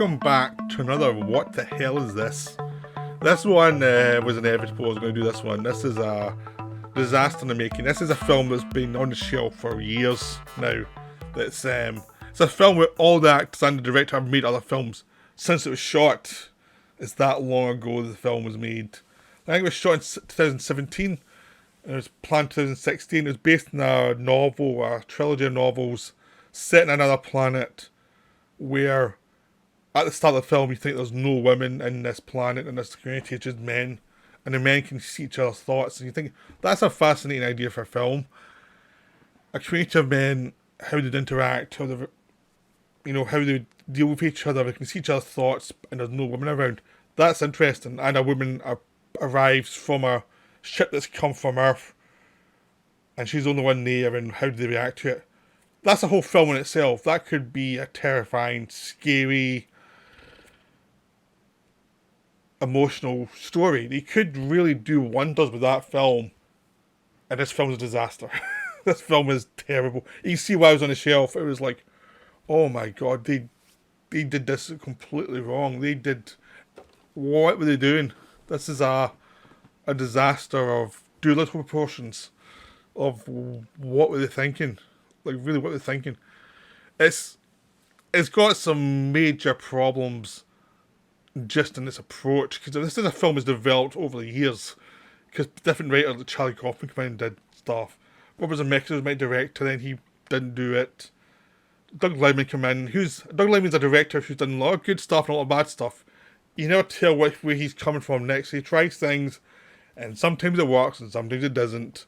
welcome back to another What the Hell Is This? This one was inevitable. I was going to do this one. This is a disaster in the making. This is a film that's been on the shelf for years now. It's a film where all the actors and the director have made other films since it was shot. It's that long ago the film was made. I think it was shot in 2017. And it was planned 2016. It was based on a novel, a trilogy of novels set in another planet where at the start of the film you think there's no women in this planet and this community, it's just men, and the men can see each other's thoughts, and you think that's a fascinating idea for a film. A community of men, how they'd interact, how they deal with each other, they can see each other's thoughts and there's no women around. That's interesting. And a woman arrives from a ship that's come from Earth and she's the only one there, and how do they react to it? That's a whole film in itself. That could be a terrifying, scary, emotional story. They could really do wonders with that film, and this film's a disaster. This film is terrible. You see why I was on the shelf. It was like, oh my god, they did this completely wrong. What were they doing? This is a disaster of Doolittle proportions. Of what were they thinking? Like, really, what they're thinking. It's got some major problems just in its approach, because this is a film that's developed over the years, because different writers like Charlie Kaufman came in and did stuff. Robert Zemeckis was my director, then he didn't do it. Doug Liman came in. Doug Liman's a director who's done a lot of good stuff and a lot of bad stuff. You never tell where he's coming from next. He tries things, and sometimes it works and sometimes it doesn't.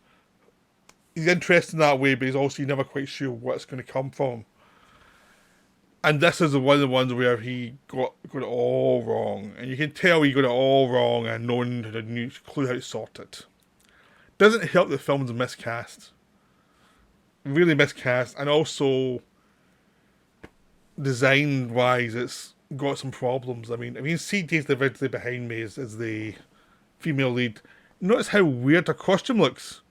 He's interesting that way, but he's also never quite sure what's going to come from him. And this is one of the ones where he got it all wrong. And you can tell he got it all wrong and no one had a clue how to sort it. Doesn't help the film's miscast. Really miscast. And also, design-wise, it's got some problems. I mean, CJ's the originally behind me is the female lead. Notice how weird her costume looks.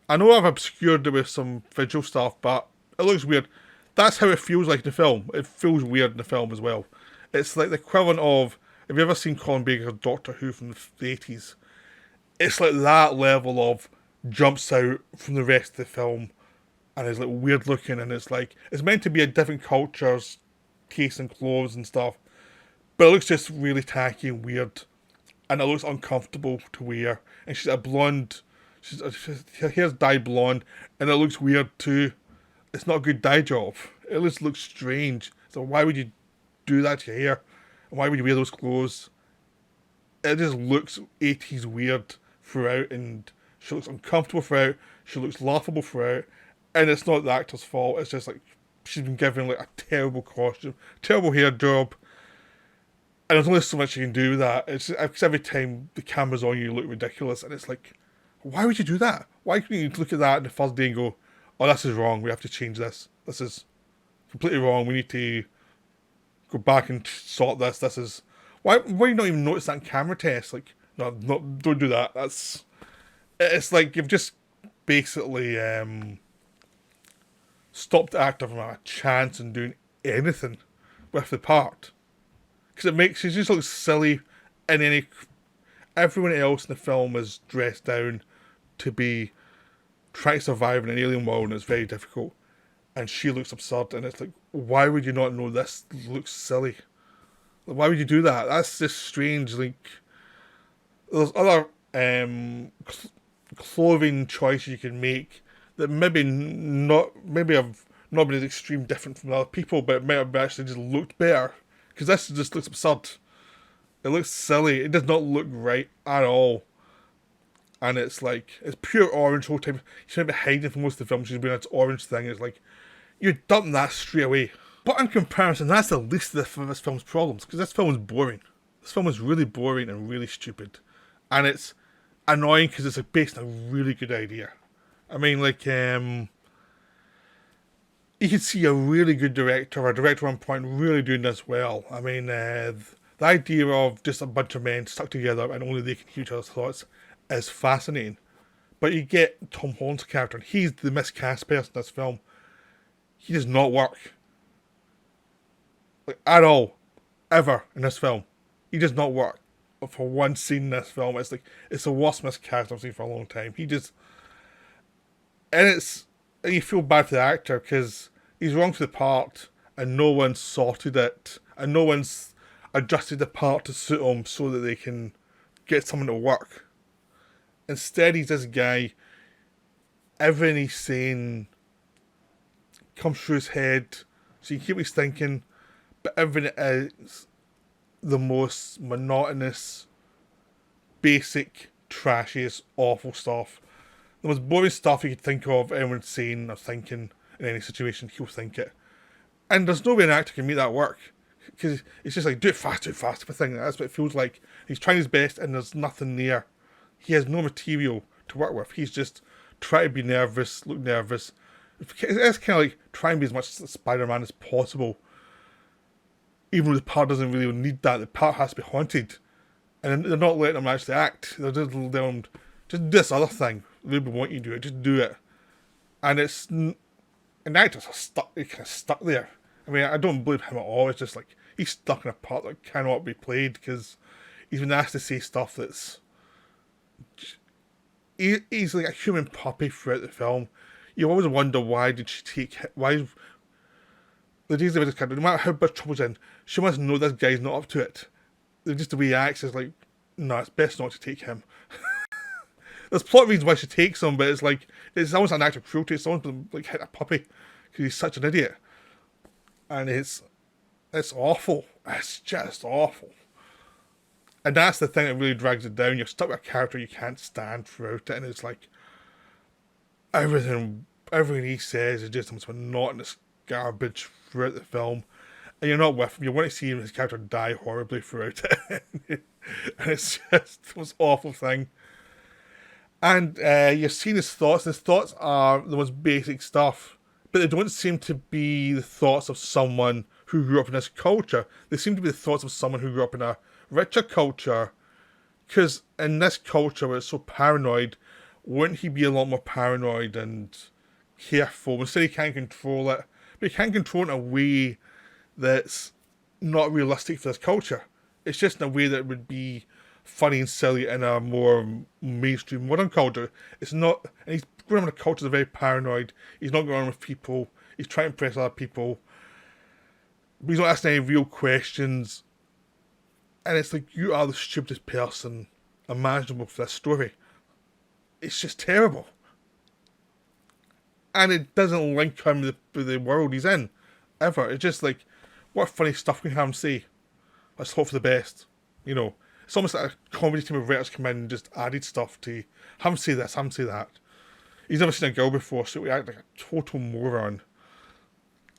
I know I've obscured it with some visual stuff, but it looks weird. That's how it feels like in the film. It feels weird in the film as well. It's like the equivalent of, have you ever seen Colin Baker's Doctor Who from the 80s? It's like that level of jumps out from the rest of the film and is like weird looking, and it's meant to be a different culture's taste in clothes and stuff, but it looks just really tacky and weird, and it looks uncomfortable to wear. And she's a blonde. Her hair's dyed blonde, and it looks weird too. It's not a good dye job. It just looks strange. So why would you do that to your hair? And why would you wear those clothes? It just looks 80s weird throughout, and she looks uncomfortable throughout. She looks laughable throughout, and it's not the actor's fault. It's just like she's been given like a terrible costume, terrible hair job, and there's only so much you can do with that. It's because every time the camera's on you look ridiculous, and it's like, why would you do that? Why couldn't you look at that on the first day and go, oh, this is wrong, we have to change this. This is completely wrong, we need to go back and sort this. This is... Why you not even notice that in camera tests? Like, no, don't do that. It's like you've just basically stopped the actor from a chance in doing anything with the part. Because it just looks silly, and everyone else in the film is dressed down to be trying to survive in an alien world, and it's very difficult. And she looks absurd, and it's like, why would you not know this looks silly? Like, why would you do that? That's just strange. Like, there's other clothing choices you can make that maybe have not been as extreme different from other people, but it might have actually just looked better. Because this just looks absurd. It looks silly. It does not look right at all. And it's like, it's pure orange whole time. She's been hiding for most of the film. She's wearing this orange thing. It's like, you dump that straight away. But in comparison, that's the least of this film's problems. Because this film is boring. This film is really boring and really stupid. And it's annoying because it's based on a really good idea. I mean, like, you could see a really good director, or a director on point, really doing this well. I mean, the idea of just a bunch of men stuck together and only they can hear each other's thoughts is fascinating. But you get Tom Holland's character, and he's the miscast person in this film. He does not work. Like, at all. ever in this film. He does not work for one scene in this film. It's like, it's the worst miscast I've seen for a long time. He just, and you feel bad for the actor because he's wrong for the part and no one's sorted it and no one's adjusted the part to suit him so that they can get someone to work. Instead, he's this guy, everything he's saying comes through his head, so you keep what he's thinking, but everything is the most monotonous, basic, trashiest, awful stuff. The most boring stuff you could think of anyone saying or thinking in any situation, he'll think it. And there's no way an actor can make that work. Because it's just like, do it fast, type of thing. That's what it feels like. He's trying his best and there's nothing there. He has no material to work with. He's just trying to be nervous, look nervous. It's kind of like trying to be as much Spider-Man as possible. Even though the part doesn't really need that. The part has to be haunted. And they're not letting him actually act. They're just letting him just do this other thing. They want you to do it. Just do it. And it's... And the actors are stuck. They're kind of stuck there. I mean, I don't blame him at all. It's just like, he's stuck in a part that cannot be played because he's been asked to say stuff that's... He's like a human puppy throughout the film. You always wonder why did she take... Why... The days of this character, no matter how much trouble's in, she must know this guy's not up to it. Just the way he acts is like, no, it's best not to take him. There's plot reasons why she takes him, but it's like, it's almost an act of cruelty. It's almost like hit a puppy because he's such an idiot. And it's awful. It's just awful. And that's the thing that really drags it down. You're stuck with a character you can't stand throughout it, and it's like everything he says is just some monotonous garbage throughout the film. And you're not with him. You want to see his character die horribly throughout it. And it's just the most awful thing. And you're seeing his thoughts. His thoughts are the most basic stuff. But they don't seem to be the thoughts of someone who grew up in this culture. They seem to be the thoughts of someone who grew up in a richer culture. Because in this culture where it's so paranoid, wouldn't he be a lot more paranoid and careful? Instead he can't control it. But he can control it in a way that's not realistic for this culture. It's just in a way that would be funny and silly in a more mainstream modern culture. It's not, and he's going on in a culture that's very paranoid. He's not going on with people. He's trying to impress other people. But he's not asking any real questions. And it's like, you are the stupidest person imaginable for this story. It's just terrible. And it doesn't link him with the world he's in, ever. It's just like, what funny stuff can you have him say? Let's hope for the best. You know, it's almost like a comedy team of writers come in and just added stuff to have him say this, have him say that. He's never seen a girl before, so he act like a total moron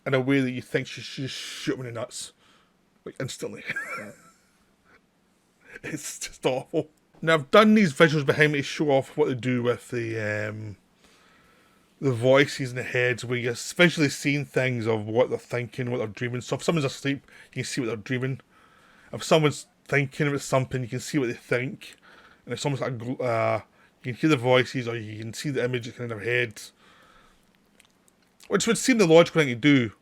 in a way that you think she should just shoot him in the nuts. Like, instantly. It's just awful. Now, I've done these visuals behind me to show off what they do with the voices in the heads, where you're visually seeing things of what they're thinking, what they're dreaming. So if someone's asleep, you can see what they're dreaming. If someone's thinking about something, you can see what they think. And it's almost like you can hear the voices, or you can see the images in their heads. Which would seem the logical thing to do.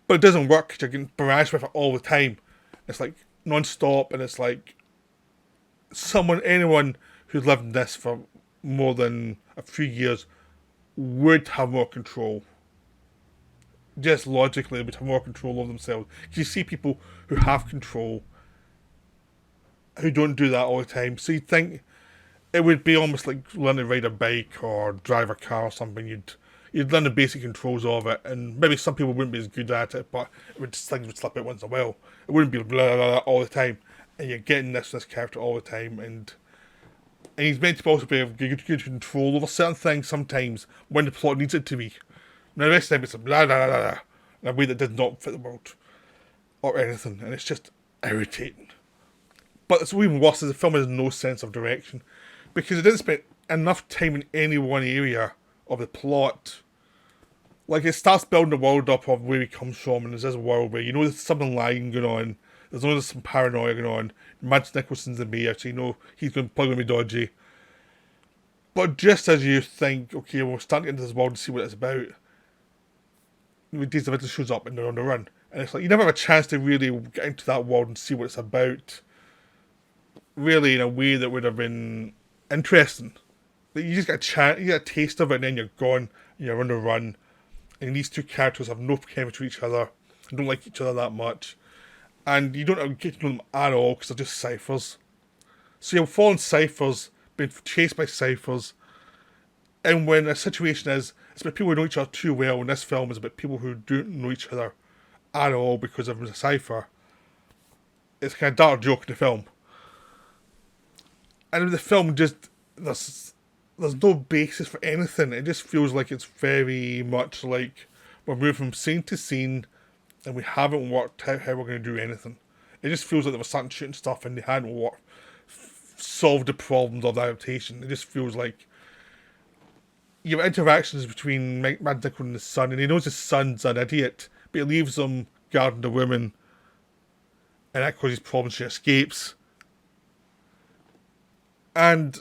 But it doesn't work, because you're getting barraged with it all the time. It's like non-stop, and it's like anyone who's lived in this for more than a few years would have more control. Just logically, would have more control over themselves. Because you see people who have control who don't do that all the time. So you'd think it would be almost like learning to ride a bike or drive a car or something. You'd learn the basic controls of it, and maybe some people wouldn't be as good at it, but things would slip out once in a while. It wouldn't be blah, blah, blah all the time. And you're getting this character all the time, and he's meant to also be able to get good control over certain things sometimes when the plot needs it to be. Now the rest of the time it's a blah blah blah blah in a way that does not fit the world or anything, and it's just irritating. But it's even worse is the film has no sense of direction, because it didn't spend enough time in any one area of the plot. Like, it starts building the world up of where he comes from, and there's this world where you know there's something lying going on. There's some paranoia going on. Mads Mikkelsen's the mayor, so you know he's probably going to be dodgy. But just as you think, okay, we're starting to get into this world and see what it's about, Days of Winter shows up and they're on the run. And it's like you never have a chance to really get into that world and see what it's about, really in a way that would have been interesting. Like you just get a chance, you get a taste of it, and then you're gone, and you're on the run. And these two characters have no chemistry with each other, and don't like each other that much, and you don't get to know them at all because they're just ciphers. So you're following ciphers, being chased by ciphers, and when a situation is, it's about people who know each other too well, and this film is about people who don't know each other at all because of a cipher. It's kind of dark joke in the film. And the film just, there's no basis for anything. It just feels like it's very much like we're moving from scene to scene and we haven't worked out how we're going to do anything. It just feels like they were starting shooting stuff and they hadn't solved the problems of the adaptation. It just feels like you have interactions between Matt Dickel and his son, and he knows his son's an idiot, but he leaves him guarding the woman, and that causes problems. She escapes. And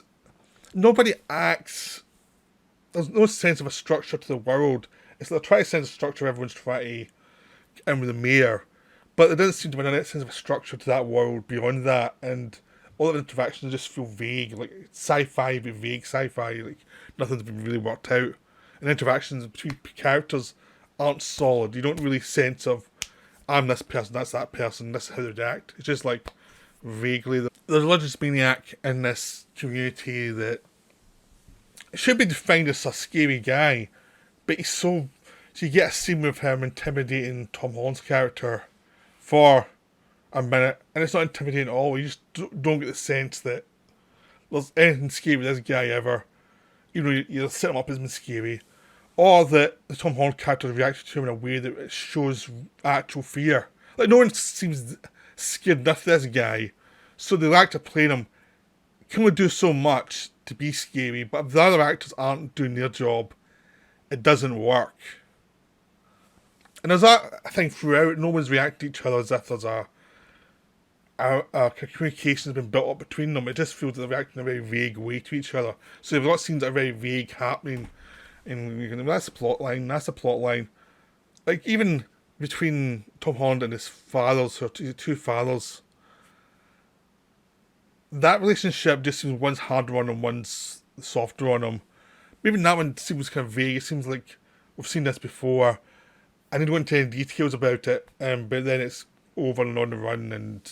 nobody acts. There's no sense of a structure to the world. It's like they're trying to sense a structure. Everyone's trying to get in with the mayor, but there doesn't seem to be any sense of a structure to that world beyond that. And all of the interactions just feel vague, like sci-fi, but vague sci-fi. Like nothing's been really worked out. And interactions between characters aren't solid. You don't really sense of I'm this person, that's that person, this is how they act. It's just like vaguely. There's a religious maniac in this community that should be defined as a scary guy, but he's so you get a scene with him intimidating Tom Holland's character for a minute, and it's not intimidating at all. You just don't get the sense that there's anything scary with this guy ever. You know, you set him up as being scary, or that the Tom Holland character reacted to him in a way that it shows actual fear. Like no one seems scared enough of this guy, so the actor playing him can only do so much to be scary, but if the other actors aren't doing their job, it doesn't work. And there's that thing throughout, no one's reacting to each other as if there's a communication has been built up between them. It just feels like they're reacting in a very vague way to each other. So you've got scenes that are very vague happening, and you can, that's a plot line, that's a plot line. Like even between Tom Holland and his fathers, or two fathers, that relationship just seems one's harder on him, one's softer on him. Even that one seems kind of vague. It seems like we've seen this before. I didn't go into any details about it, but then it's over and on the run and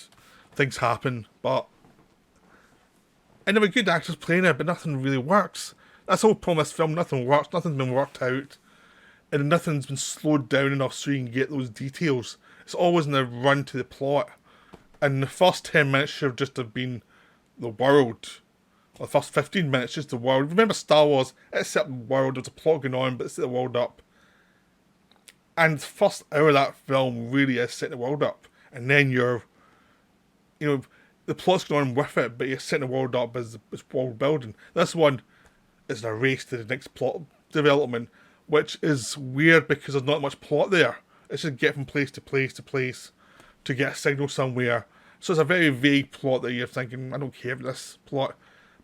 things happen. But and there were good actors playing it, but nothing really works. That's the whole problem with this film. Nothing works. Nothing's been worked out, and nothing's been slowed down enough so you can get those details. It's always in the run to the plot, and the first 10 minutes should have just have been the world. Or the first 15 minutes, just the world. Remember Star Wars? It set up the world. There's a plot going on, but it set the world up. And the first hour of that film really is setting the world up. And then you're, the plot's going on with it, but you're setting the world up as world building. This one is a race to the next plot development, which is weird because there's not much plot there. It's just get from place to place to place to get a signal somewhere. So it's a very vague plot that you're thinking, I don't care about this plot.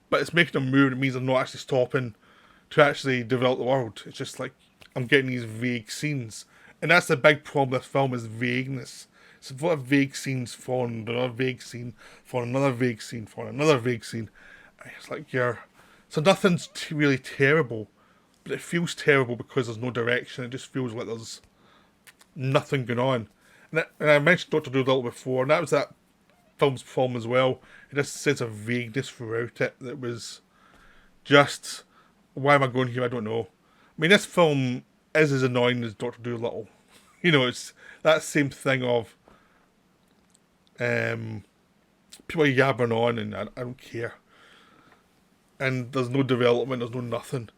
But it's making them move, and it means they're not actually stopping to actually develop the world. It's just like, I'm getting these vague scenes. And that's the big problem with this film, is vagueness. It's a lot of vague scenes following another vague scene, following another vague scene, following another vague scene. And it's like so nothing's really terrible, but it feels terrible because there's no direction. It just feels like there's nothing going on. And I mentioned Dr. Dolittle before, and that was that film's problem as well. It just sense of vagueness throughout it that was just, why am I going here? I don't know. I mean, this film is as annoying as Dr. Dolittle. It's that same thing of people are yabbering on and I don't care. And there's no development, there's no nothing.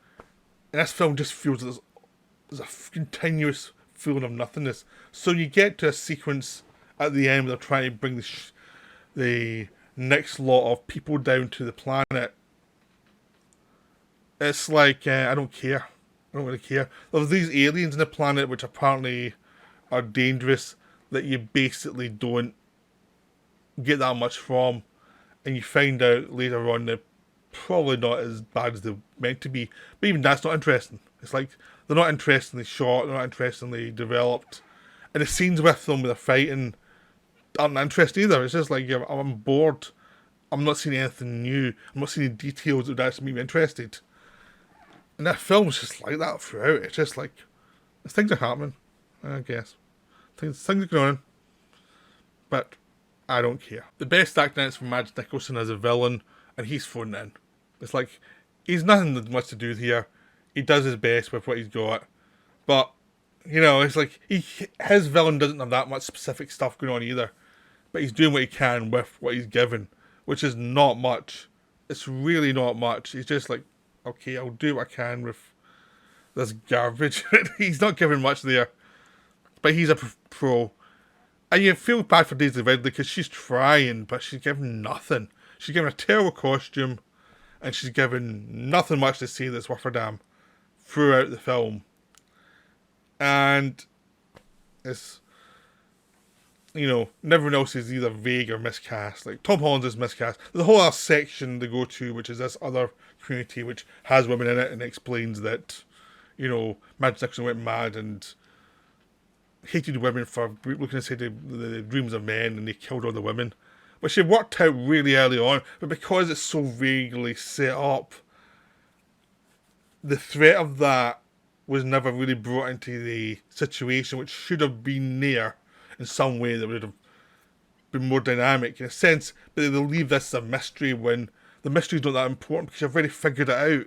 And this film just feels like there's a continuous feeling of nothingness. So you get to a sequence at the end where they're trying to bring the next lot of people down to the planet. It's like, I don't care. I don't really care. There's these aliens on the planet which apparently are dangerous that you basically don't get that much from, and you find out later on they're probably not as bad as they're meant to be. But even that's not interesting. It's like they're not interestingly shot, they're not interestingly developed, And the scenes with them, with the fighting, aren't interesting either. It's just like, yeah, I'm bored. I'm not seeing anything new. I'm not seeing any details that would actually make me interested. And that film's just like that throughout. It's just like, things are happening, I guess. Things are going on. But I don't care. The best acting is from Mads Mikkelsen as a villain, and he's phoned in. It's like, he's nothing much to do here. He does his best with what he's got. But, you know, it's like, his villain doesn't have that much specific stuff going on either. But he's doing what he can with what he's given, which is not much. It's really not much. He's just like, okay, I'll do what I can with this garbage. He's not giving much there. But he's a pro. And you feel bad for Daisy Ridley because she's trying, but she's given nothing. She's given a terrible costume, and she's given nothing much to say that's worth a damn throughout the film. And it's, you know, everyone else is either vague or miscast. Like, Tom Holland is miscast. There's a whole other section they go to, which is this other community which has women in it and explains that, you know, Mads Mikkelsen went mad and hated women for looking inside the dreams of men, and they killed all the women. Which it worked out really early on, but because it's so vaguely set up, the threat of that was never really brought into the situation, which should have been there in some way that would have been more dynamic in a sense, but they'll leave this as a mystery when the mystery's not that important because you've already figured it out.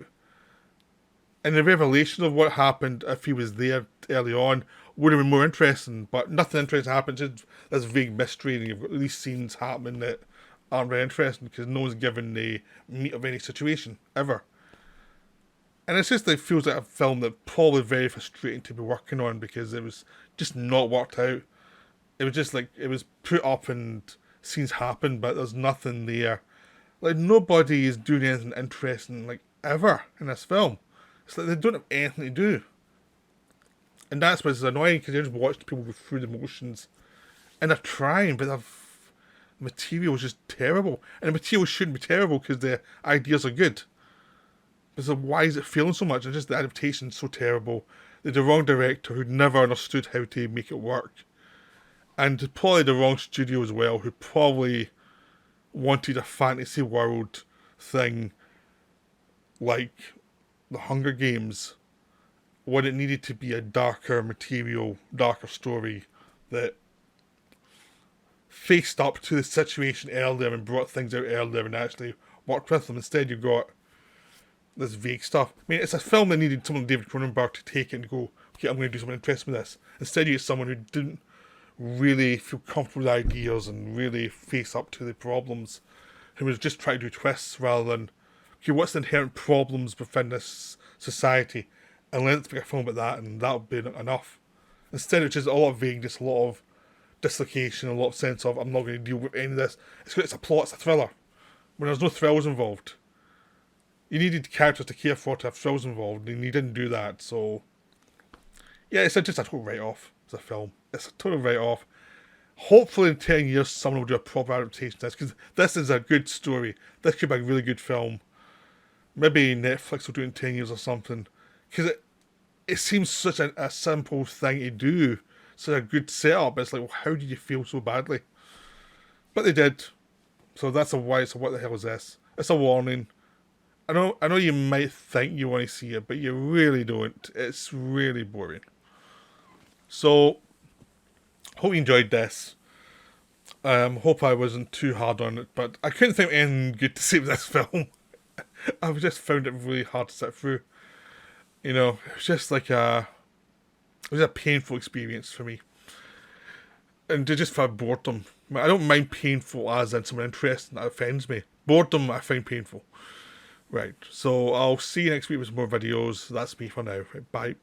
And the revelation of what happened if he was there early on would have been more interesting, but nothing interesting happens. It's this vague mystery, and you've got these scenes happening that aren't very interesting because no one's given the meat of any situation, ever. And it's just, it feels like a film that probably very frustrating to be working on because it was just not worked out. It was just like, it was put up and scenes happen, but there's nothing there. Like, nobody is doing anything interesting, like, ever in this film. It's like they don't have anything to do. And that's what's annoying, because you just watch people go through the motions. And they're trying, but the material is just terrible. And the material shouldn't be terrible, because the ideas are good. But so why is it failing so much? It's just the adaptation's so terrible. They're the wrong director who never understood how to make it work. And probably the wrong studio as well, who probably wanted a fantasy world thing like the Hunger Games, when it needed to be a darker material, darker story that faced up to the situation earlier and brought things out earlier and actually worked with them. Instead, you've got this vague stuff. I mean, it's a film that needed someone like David Cronenberg to take it and go, okay, I'm going to do something interesting with this. Instead, you get someone who didn't really feel comfortable with ideas and really face up to the problems, who was just trying to do twists rather than, okay, what's the inherent problems within this society? And let's make a film about that, and that'll be enough. Instead, it's just a lot of vagueness, a lot of dislocation, a lot of sense of, I'm not going to deal with any of this. It's a plot, it's a thriller. When there's no thrills involved. You needed characters to care for to have thrills involved, and you didn't do that, so... Yeah, it's just a total write-off as a film. It's a total write-off. Hopefully in 10 years someone will do a proper adaptation of this, because this is a good story. This could be a really good film. Maybe Netflix will do it in 10 years or something. Because it seems such a simple thing to do. Such a good setup. It's like, well, how did you feel so badly? But they did. So that's a why. So what the hell is this? It's a warning. I know you might think you want to see it, but you really don't. It's really boring. So, hope you enjoyed this. Hope I wasn't too hard on it, but I couldn't think of anything good to say with this film. I've just found it really hard to sit through. You know, it was just like it was a painful experience for me. And just for boredom. I don't mind painful as in something interesting that offends me. Boredom I find painful. Right, so I'll see you next week with some more videos. That's me for now. Right, bye.